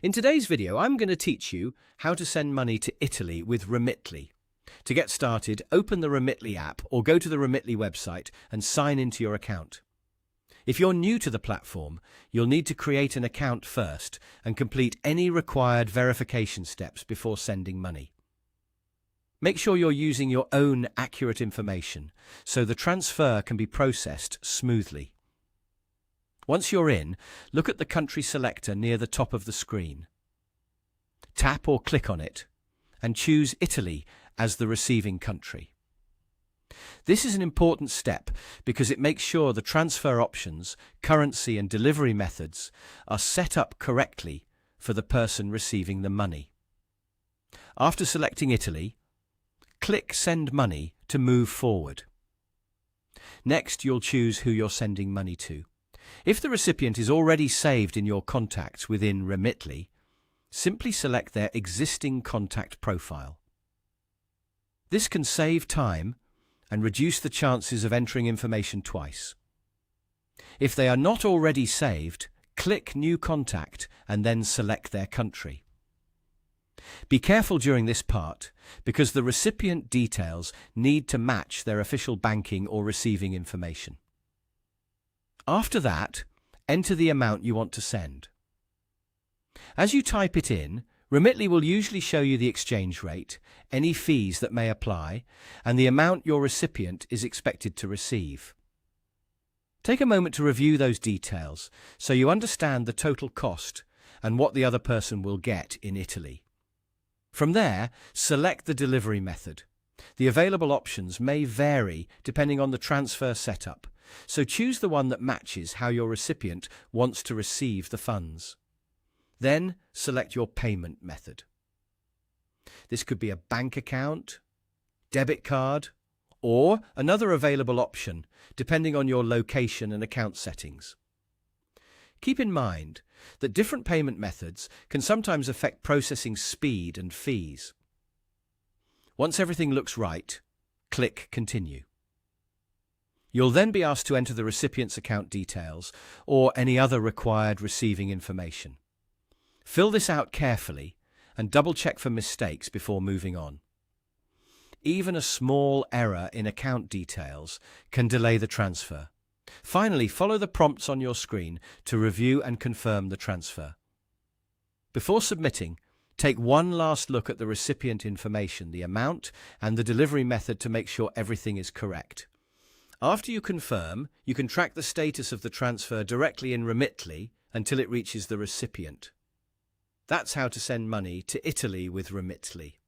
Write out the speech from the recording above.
In today's video, I'm going to teach you how to send money to Italy with Remitly. To get started, open the Remitly app or go to the Remitly website and sign into your account. If you're new to the platform, you'll need to create an account first and complete any required verification steps before sending money. Make sure you're using your own accurate information so the transfer can be processed smoothly. Once you're in, look at the country selector near the top of the screen. Tap or click on it and choose Italy as the receiving country. This is an important step because it makes sure the transfer options, currency and delivery methods are set up correctly for the person receiving the money. After selecting Italy, click Send Money to move forward. Next, you'll choose who you're sending money to. If the recipient is already saved in your contacts within Remitly, simply select their existing contact profile. This can save time and reduce the chances of entering information twice. If they are not already saved, click New Contact and then select their country. Be careful during this part because the recipient details need to match their official banking or receiving information. After that, enter the amount you want to send. As you type it in, Remitly will usually show you the exchange rate, any fees that may apply, and the amount your recipient is expected to receive. Take a moment to review those details so you understand the total cost and what the other person will get in Italy. From there, select the delivery method. The available options may vary depending on the transfer setup, so choose the one that matches how your recipient wants to receive the funds. Then select your payment method. This could be a bank account, debit card, or another available option depending on your location and account settings. Keep in mind that different payment methods can sometimes affect processing speed and fees. Once everything looks right, click Continue. You'll then be asked to enter the recipient's account details or any other required receiving information. Fill this out carefully and double-check for mistakes before moving on. Even a small error in account details can delay the transfer. Finally, follow the prompts on your screen to review and confirm the transfer. Before submitting, take one last look at the recipient information, the amount, and the delivery method to make sure everything is correct. After you confirm, you can track the status of the transfer directly in Remitly until it reaches the recipient. That's how to send money to Italy with Remitly.